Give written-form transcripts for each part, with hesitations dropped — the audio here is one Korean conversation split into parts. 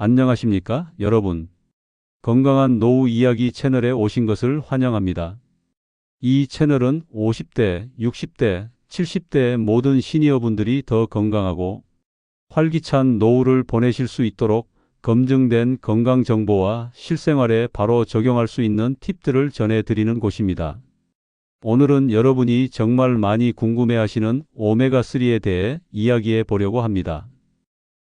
안녕하십니까, 여러분. 건강한 노후 이야기 채널에 오신 것을 환영합니다. 이 채널은 50대, 60대, 70대 모든 시니어분들이 더 건강하고 활기찬 노후를 보내실 수 있도록 검증된 건강 정보와 실생활에 바로 적용할 수 있는 팁들을 전해드리는 곳입니다. 오늘은 여러분이 정말 많이 궁금해하시는 오메가3에 대해 이야기해 보려고 합니다.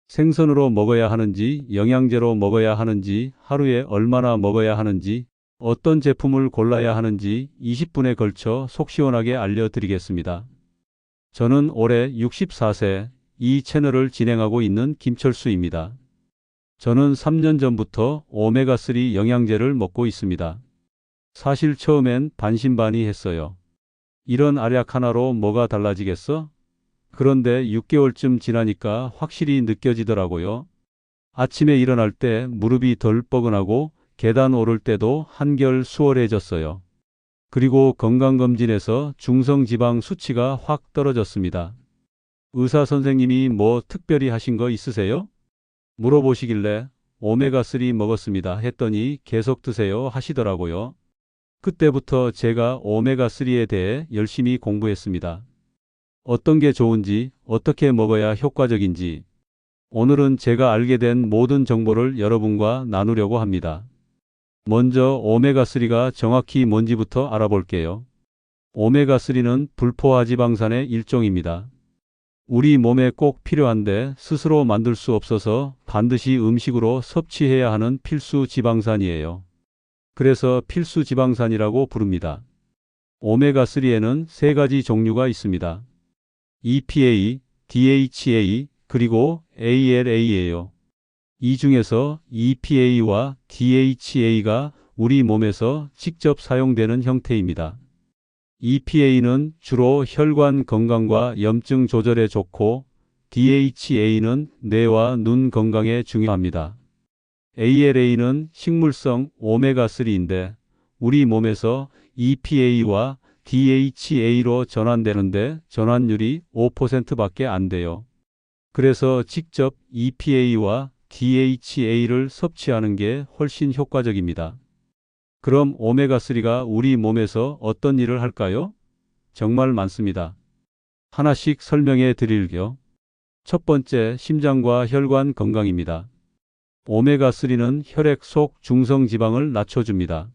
생선으로 먹어야 하는지, 영양제로 먹어야 하는지, 하루에 얼마나 먹어야 하는지, 어떤 제품을 골라야 하는지 20분에 걸쳐 속 시원하게 알려드리겠습니다. 저는 올해 64세, 이 채널을 진행하고 있는 김철수입니다. 저는 3년 전부터 오메가3 영양제를 먹고 있습니다. 사실 처음엔 반신반의했어요. 이런 알약 하나로 뭐가 달라지겠어? 그런데 6개월쯤 지나니까 확실히 느껴지더라고요. 아침에 일어날 때 무릎이 덜 뻐근하고 계단 오를 때도 한결 수월해졌어요. 그리고 건강검진에서 중성지방 수치가 확 떨어졌습니다. 의사 선생님이 뭐 특별히 하신 거 있으세요? 물어보시길래 오메가3 먹었습니다 했더니 계속 드세요 하시더라고요. 그때부터 제가 오메가3에 대해 열심히 공부했습니다. 어떤 게 좋은지, 어떻게 먹어야 효과적인지, 오늘은 제가 알게 된 모든 정보를 여러분과 나누려고 합니다. 먼저 오메가3가 정확히 뭔지부터 알아볼게요. 오메가3는 불포화지방산의 일종입니다. 우리 몸에 꼭 필요한데 스스로 만들 수 없어서 반드시 음식으로 섭취해야 하는 필수 지방산이에요. 그래서 필수 지방산이라고 부릅니다. 오메가3에는 세 가지 종류가 있습니다. EPA, DHA, 그리고 ALA예요. 이 중에서 EPA와 DHA가 우리 몸에서 직접 사용되는 형태입니다. EPA는 주로 혈관 건강과 염증 조절에 좋고 DHA는 뇌와 눈 건강에 중요합니다. ALA는 식물성 오메가3인데 우리 몸에서 EPA와 DHA로 전환되는데 전환율이 5%밖에 안 돼요. 그래서 직접 EPA와 DHA를 섭취하는 게 훨씬 효과적입니다. 그럼 오메가3가 우리 몸에서 어떤 일을 할까요? 정말 많습니다. 하나씩 설명해 드릴게요. 첫 번째, 심장과 혈관 건강입니다. 오메가3는 혈액 속 중성지방을 낮춰줍니다.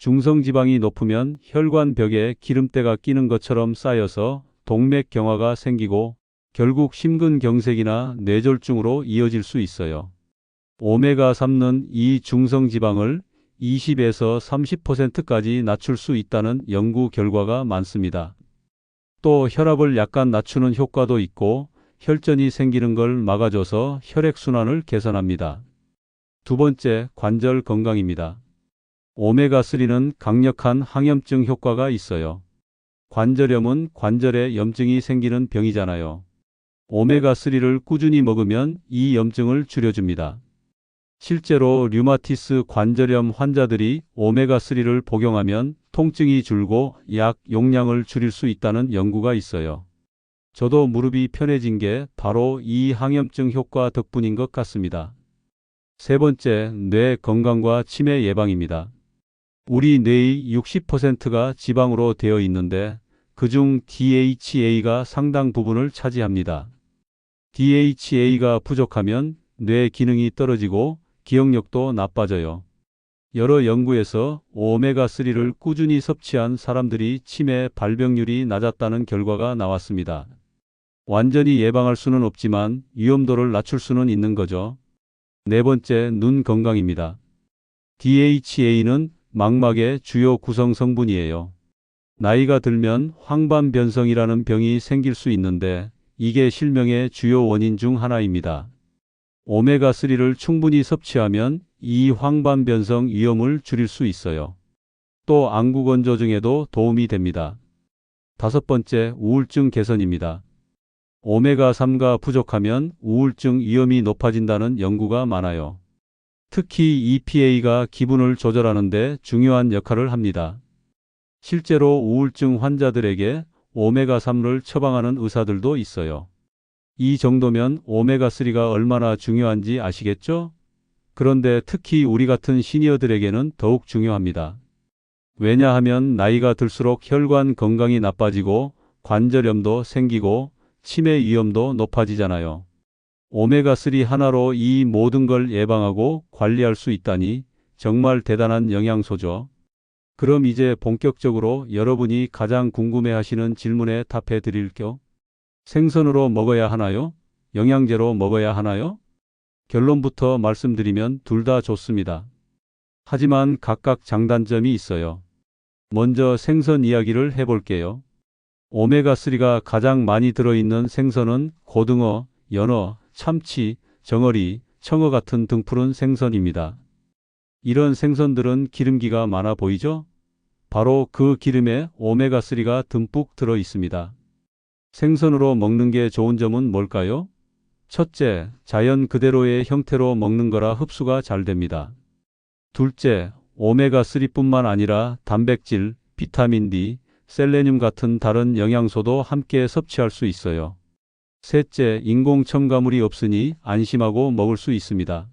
중성지방이 높으면 혈관 벽에 기름때가 끼는 것처럼 쌓여서 동맥경화가 생기고 결국 심근경색이나 뇌졸중으로 이어질 수 있어요. 오메가3는 이 중성지방을 20에서 30%까지 낮출 수 있다는 연구 결과가 많습니다. 또 혈압을 약간 낮추는 효과도 있고 혈전이 생기는 걸 막아줘서 혈액순환을 개선합니다. 두 번째, 관절 건강입니다. 오메가3는 강력한 항염증 효과가 있어요. 관절염은 관절에 염증이 생기는 병이잖아요. 오메가3를 꾸준히 먹으면 이 염증을 줄여줍니다. 실제로 류마티스 관절염 환자들이 오메가3를 복용하면 통증이 줄고 약 용량을 줄일 수 있다는 연구가 있어요. 저도 무릎이 편해진 게 바로 이 항염증 효과 덕분인 것 같습니다. 세 번째, 뇌 건강과 치매 예방입니다. 우리 뇌의 60%가 지방으로 되어 있는데 그중 DHA가 상당 부분을 차지합니다. DHA가 부족하면 뇌 기능이 떨어지고 기억력도 나빠져요. 여러 연구에서 오메가3를 꾸준히 섭취한 사람들이 치매 발병률이 낮았다는 결과가 나왔습니다. 완전히 예방할 수는 없지만 위험도를 낮출 수는 있는 거죠. 네 번째, 눈 건강입니다. DHA는 망막의 주요 구성 성분이에요. 나이가 들면 황반변성이라는 병이 생길 수 있는데 이게 실명의 주요 원인 중 하나입니다. 오메가3를 충분히 섭취하면 이 황반변성 위험을 줄일 수 있어요. 또 안구건조증에도 도움이 됩니다. 다섯 번째, 우울증 개선입니다. 오메가3가 부족하면 우울증 위험이 높아진다는 연구가 많아요. 특히 EPA가 기분을 조절하는 데 중요한 역할을 합니다. 실제로 우울증 환자들에게 오메가3를 처방하는 의사들도 있어요. 이 정도면 오메가3가 얼마나 중요한지 아시겠죠? 그런데 특히 우리 같은 시니어들에게는 더욱 중요합니다. 왜냐하면 나이가 들수록 혈관 건강이 나빠지고 관절염도 생기고 치매 위험도 높아지잖아요. 오메가3 하나로 이 모든 걸 예방하고 관리할 수 있다니 정말 대단한 영양소죠. 그럼 이제 본격적으로 여러분이 가장 궁금해하시는 질문에 답해 드릴게요. 생선으로 먹어야 하나요? 영양제로 먹어야 하나요? 결론부터 말씀드리면 둘 다 좋습니다. 하지만 각각 장단점이 있어요. 먼저 생선 이야기를 해볼게요. 오메가3가 가장 많이 들어있는 생선은 고등어, 연어, 참치, 정어리, 청어 같은 등푸른 생선입니다. 이런 생선들은 기름기가 많아 보이죠? 바로 그 기름에 오메가3가 듬뿍 들어 있습니다. 생선으로 먹는 게 좋은 점은 뭘까요? 첫째, 자연 그대로의 형태로 먹는 거라 흡수가 잘 됩니다. 둘째, 오메가3뿐만 아니라 단백질, 비타민 D, 셀레늄 같은 다른 영양소도 함께 섭취할 수 있어요. 셋째, 인공 첨가물이 없으니 안심하고 먹을 수 있습니다.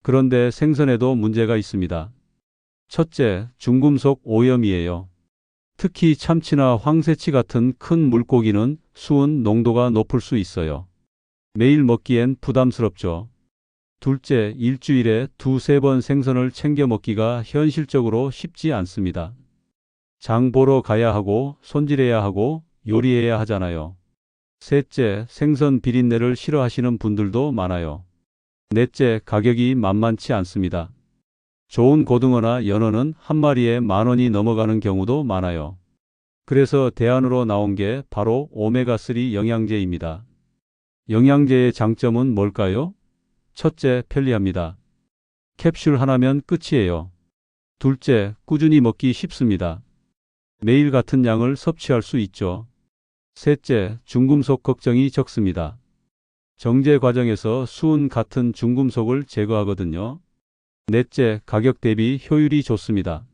그런데 생선에도 문제가 있습니다. 첫째, 중금속 오염이에요. 특히 참치나 황새치 같은 큰 물고기는 수은 농도가 높을 수 있어요. 매일 먹기엔 부담스럽죠. 둘째, 일주일에 두세 번 생선을 챙겨 먹기가 현실적으로 쉽지 않습니다. 장 보러 가야 하고 손질해야 하고 요리해야 하잖아요. 셋째, 생선 비린내를 싫어하시는 분들도 많아요. 넷째, 가격이 만만치 않습니다. 좋은 고등어나 연어는 한 마리에 10,000원이 넘어가는 경우도 많아요. 그래서 대안으로 나온 게 바로 오메가3 영양제입니다. 영양제의 장점은 뭘까요? 첫째, 편리합니다. 캡슐 하나면 끝이에요. 둘째, 꾸준히 먹기 쉽습니다. 매일 같은 양을 섭취할 수 있죠. 셋째, 중금속 걱정이 적습니다. 정제 과정에서 수은 같은 중금속을 제거하거든요. 넷째, 가격 대비 효율이 좋습니다.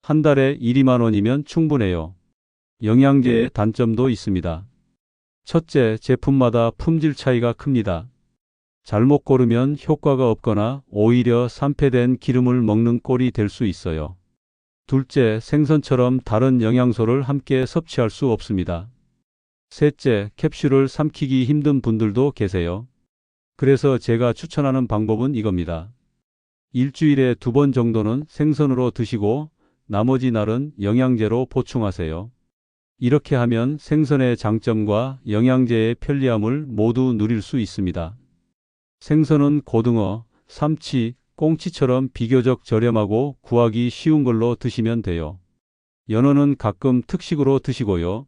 한 달에 1, 2만 원이면 충분해요. 영양제의 단점도 있습니다. 첫째, 제품마다 품질 차이가 큽니다. 잘못 고르면 효과가 없거나 오히려 산패된 기름을 먹는 꼴이 될 수 있어요. 둘째, 생선처럼 다른 영양소를 함께 섭취할 수 없습니다. 셋째, 캡슐을 삼키기 힘든 분들도 계세요. 그래서 제가 추천하는 방법은 이겁니다. 일주일에 2번 정도는 생선으로 드시고 나머지 날은 영양제로 보충하세요. 이렇게 하면 생선의 장점과 영양제의 편리함을 모두 누릴 수 있습니다. 생선은 고등어, 삼치, 꽁치처럼 비교적 저렴하고 구하기 쉬운 걸로 드시면 돼요. 연어는 가끔 특식으로 드시고요.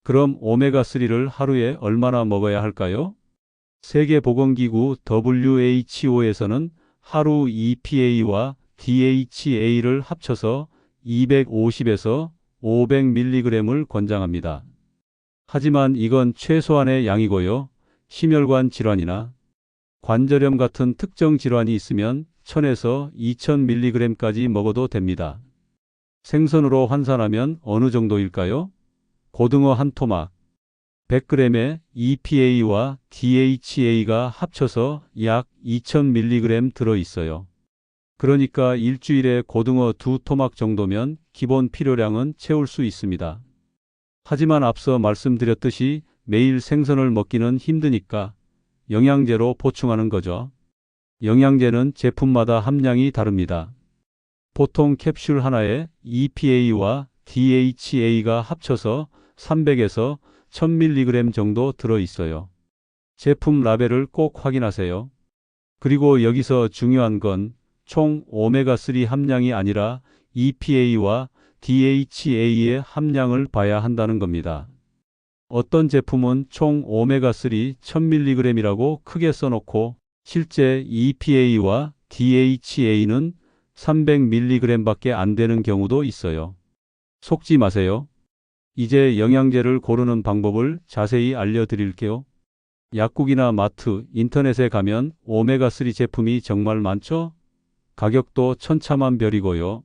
그럼 오메가3를 하루에 얼마나 먹어야 할까요? 세계보건기구 WHO에서는 하루 EPA와 DHA를 합쳐서 250에서 500mg을 권장합니다. 하지만 이건 최소한의 양이고요. 심혈관 질환이나 관절염 같은 특정 질환이 있으면 1000에서 2000mg까지 먹어도 됩니다. 생선으로 환산하면 어느 정도일까요? 고등어 한 토막 100g에 EPA와 DHA가 합쳐서 약 2000mg 들어있어요. 그러니까 일주일에 고등어 2토막 정도면 기본 필요량은 채울 수 있습니다. 하지만 앞서 말씀드렸듯이 매일 생선을 먹기는 힘드니까 영양제로 보충하는 거죠. 영양제는 제품마다 함량이 다릅니다. 보통 캡슐 하나에 EPA와 DHA가 합쳐서 300에서 1000mg 정도 들어있어요. 제품 라벨을 꼭 확인하세요. 그리고 여기서 중요한 건 총 오메가3 함량이 아니라 EPA와 DHA의 함량을 봐야 한다는 겁니다. 어떤 제품은 총 오메가3 1000mg이라고 크게 써놓고 실제 EPA와 DHA는 300mg밖에 안 되는 경우도 있어요. 속지 마세요. 이제 영양제를 고르는 방법을 자세히 알려드릴게요. 약국이나 마트, 인터넷에 가면 오메가3 제품이 정말 많죠? 가격도 천차만별이고요.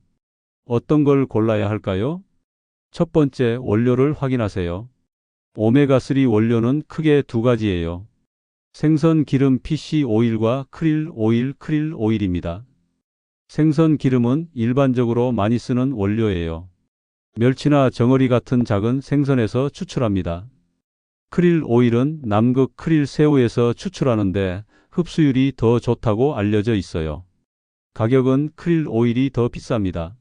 어떤 걸 골라야 할까요? 첫 번째, 원료를 확인하세요. 오메가3 원료는 크게 두 가지예요. 생선 기름 PC 오일과 크릴 오일입니다. 생선 기름은 일반적으로 많이 쓰는 원료예요. 멸치나 정어리 같은 작은 생선에서 추출합니다. 크릴 오일은 남극 크릴 새우에서 추출하는데 흡수율이 더 좋다고 알려져 있어요. 가격은 크릴 오일이 더 비쌉니다.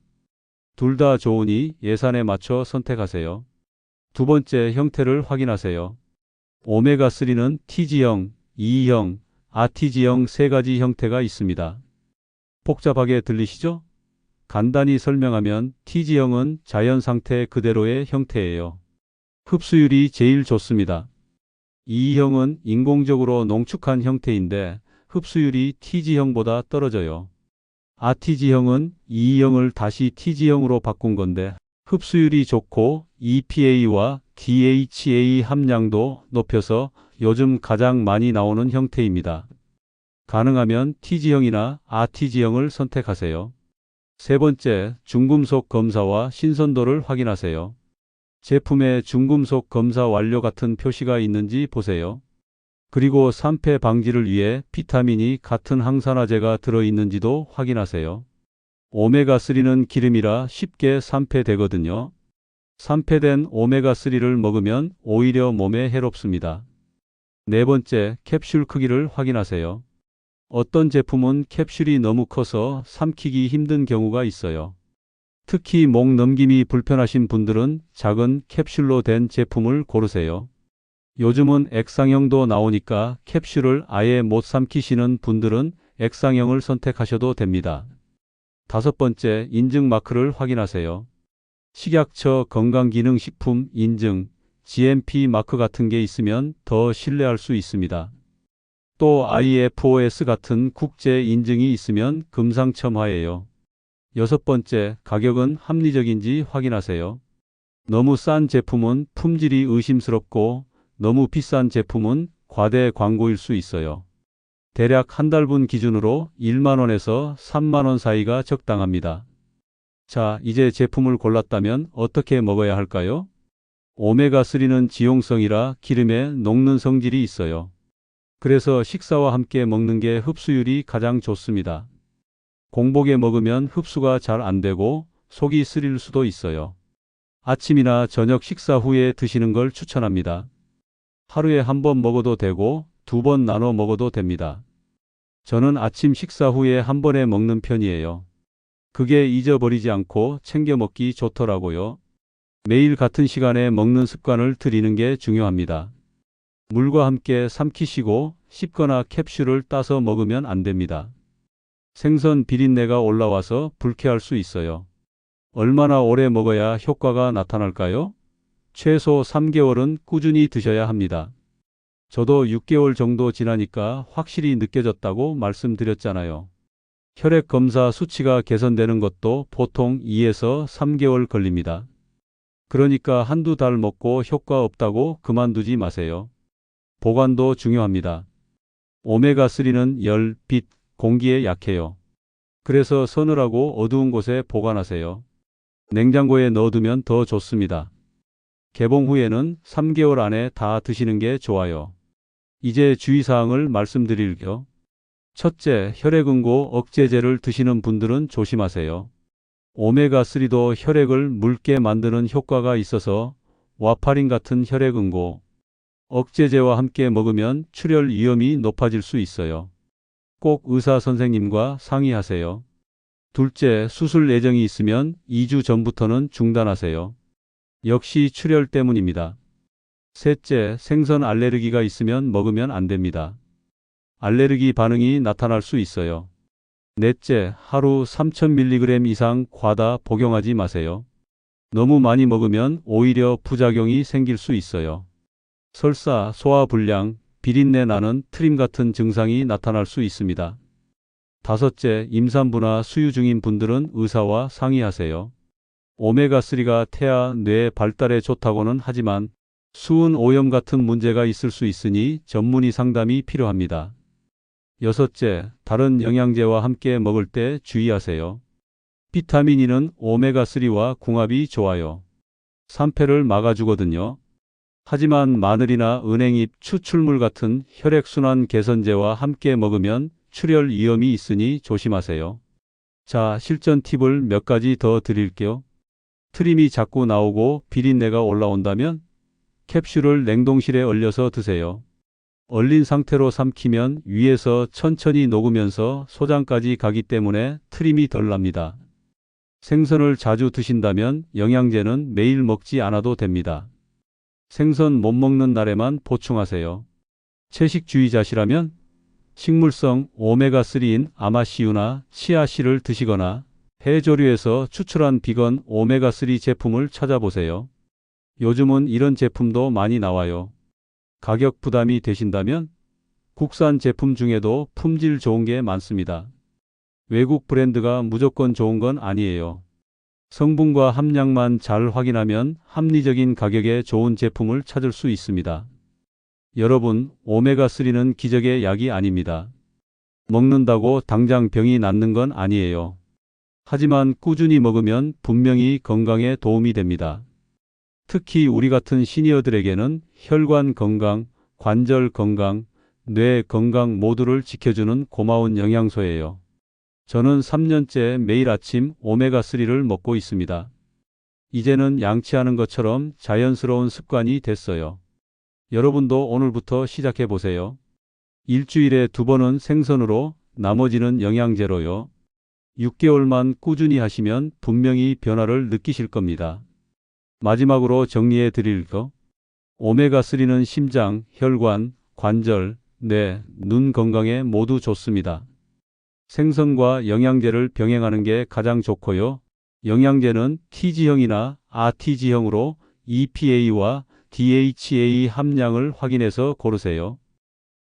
둘 다 좋으니 예산에 맞춰 선택하세요. 두 번째, 형태를 확인하세요. 오메가3는 T지형, E형, 아티지형 세 가지 형태가 있습니다. 복잡하게 들리시죠? 간단히 설명하면 T지형은 자연 상태 그대로의 형태예요. 흡수율이 제일 좋습니다. E형은 인공적으로 농축한 형태인데 흡수율이 T지형보다 떨어져요. 아티지형은 E형을 다시 T지형으로 바꾼 건데 흡수율이 좋고 EPA와 DHA 함량도 높여서 요즘 가장 많이 나오는 형태입니다. 가능하면 T지형이나 아티지형을 선택하세요. 세 번째, 중금속 검사와 신선도를 확인하세요. 제품에 중금속 검사 완료 같은 표시가 있는지 보세요. 그리고 산패 방지를 위해 비타민이 같은 항산화제가 들어있는지도 확인하세요. 오메가3는 기름이라 쉽게 산패되거든요. 산패된 오메가3를 먹으면 오히려 몸에 해롭습니다. 네 번째, 캡슐 크기를 확인하세요. 어떤 제품은 캡슐이 너무 커서 삼키기 힘든 경우가 있어요. 특히 목 넘김이 불편하신 분들은 작은 캡슐로 된 제품을 고르세요. 요즘은 액상형도 나오니까 캡슐을 아예 못 삼키시는 분들은 액상형을 선택하셔도 됩니다. 다섯 번째, 인증 마크를 확인하세요. 식약처 건강기능식품 인증, GMP 마크 같은 게 있으면 더 신뢰할 수 있습니다. 또 IFOS 같은 국제 인증이 있으면 금상첨화예요. 여섯 번째, 가격은 합리적인지 확인하세요. 너무 싼 제품은 품질이 의심스럽고 너무 비싼 제품은 과대 광고일 수 있어요. 대략 한 달분 기준으로 1만 원에서 3만 원 사이가 적당합니다. 자, 이제 제품을 골랐다면 어떻게 먹어야 할까요? 오메가3는 지용성이라 기름에 녹는 성질이 있어요. 그래서 식사와 함께 먹는 게 흡수율이 가장 좋습니다. 공복에 먹으면 흡수가 잘 안 되고 속이 쓰릴 수도 있어요. 아침이나 저녁 식사 후에 드시는 걸 추천합니다. 하루에 한 번 먹어도 되고 두 번 나눠 먹어도 됩니다. 저는 아침 식사 후에 한 번에 먹는 편이에요. 그게 잊어버리지 않고 챙겨 먹기 좋더라고요. 매일 같은 시간에 먹는 습관을 들이는 게 중요합니다. 물과 함께 삼키시고 씹거나 캡슐을 따서 먹으면 안 됩니다. 생선 비린내가 올라와서 불쾌할 수 있어요. 얼마나 오래 먹어야 효과가 나타날까요? 최소 3개월은 꾸준히 드셔야 합니다. 저도 6개월 정도 지나니까 확실히 느껴졌다고 말씀드렸잖아요. 혈액 검사 수치가 개선되는 것도 보통 2에서 3개월 걸립니다. 그러니까 한두 달 먹고 효과 없다고 그만두지 마세요. 보관도 중요합니다. 오메가3는 열, 빛, 공기에 약해요. 그래서 서늘하고 어두운 곳에 보관하세요. 냉장고에 넣어두면 더 좋습니다. 개봉 후에는 3개월 안에 다 드시는 게 좋아요. 이제 주의사항을 말씀드릴게요. 첫째, 혈액응고 억제제를 드시는 분들은 조심하세요. 오메가3도 혈액을 묽게 만드는 효과가 있어서 와파린 같은 혈액응고 억제제와 함께 먹으면 출혈 위험이 높아질 수 있어요. 꼭 의사 선생님과 상의하세요. 둘째, 수술 예정이 있으면 2주 전부터는 중단하세요. 역시 출혈 때문입니다. 셋째, 생선 알레르기가 있으면 먹으면 안 됩니다. 알레르기 반응이 나타날 수 있어요. 넷째, 하루 3000mg 이상 과다 복용하지 마세요. 너무 많이 먹으면 오히려 부작용이 생길 수 있어요. 설사, 소화불량, 비린내 나는 트림 같은 증상이 나타날 수 있습니다. 다섯째, 임산부나 수유 중인 분들은 의사와 상의하세요. 오메가3가 태아, 뇌 발달에 좋다고는 하지만 수은 오염 같은 문제가 있을 수 있으니 전문의 상담이 필요합니다. 여섯째, 다른 영양제와 함께 먹을 때 주의하세요. 비타민 E는 오메가3와 궁합이 좋아요. 산패를 막아주거든요. 하지만 마늘이나 은행잎, 추출물 같은 혈액순환 개선제와 함께 먹으면 출혈 위험이 있으니 조심하세요. 자, 실전 팁을 몇 가지 더 드릴게요. 트림이 자꾸 나오고 비린내가 올라온다면 캡슐을 냉동실에 얼려서 드세요. 얼린 상태로 삼키면 위에서 천천히 녹으면서 소장까지 가기 때문에 트림이 덜 납니다. 생선을 자주 드신다면 영양제는 매일 먹지 않아도 됩니다. 생선 못 먹는 날에만 보충하세요. 채식주의자시라면 식물성 오메가3인 아마씨유나 치아씨를 드시거나 해조류에서 추출한 비건 오메가3 제품을 찾아보세요. 요즘은 이런 제품도 많이 나와요. 가격 부담이 되신다면 국산 제품 중에도 품질 좋은 게 많습니다. 외국 브랜드가 무조건 좋은 건 아니에요. 성분과 함량만 잘 확인하면 합리적인 가격에 좋은 제품을 찾을 수 있습니다. 여러분, 오메가3는 기적의 약이 아닙니다. 먹는다고 당장 병이 낫는 건 아니에요. 하지만 꾸준히 먹으면 분명히 건강에 도움이 됩니다. 특히 우리 같은 시니어들에게는 혈관 건강, 관절 건강, 뇌 건강 모두를 지켜주는 고마운 영양소예요. 저는 3년째 매일 아침 오메가3를 먹고 있습니다. 이제는 양치하는 것처럼 자연스러운 습관이 됐어요. 여러분도 오늘부터 시작해 보세요. 일주일에 2번은 생선으로, 나머지는 영양제로요. 6개월만 꾸준히 하시면 분명히 변화를 느끼실 겁니다. 마지막으로 정리해 드릴 거. 오메가3는 심장, 혈관, 관절, 뇌, 눈 건강에 모두 좋습니다. 생선과 영양제를 병행하는 게 가장 좋고요. 영양제는 T지형이나 RT지형으로 EPA와 DHA 함량을 확인해서 고르세요.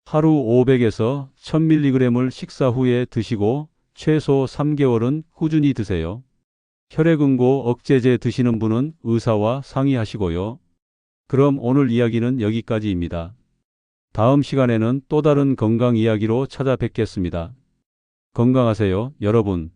하루 500에서 1000mg을 식사 후에 드시고 최소 3개월은 꾸준히 드세요. 혈액응고 억제제 드시는 분은 의사와 상의하시고요. 그럼 오늘 이야기는 여기까지입니다. 다음 시간에는 또 다른 건강 이야기로 찾아뵙겠습니다. 건강하세요, 여러분.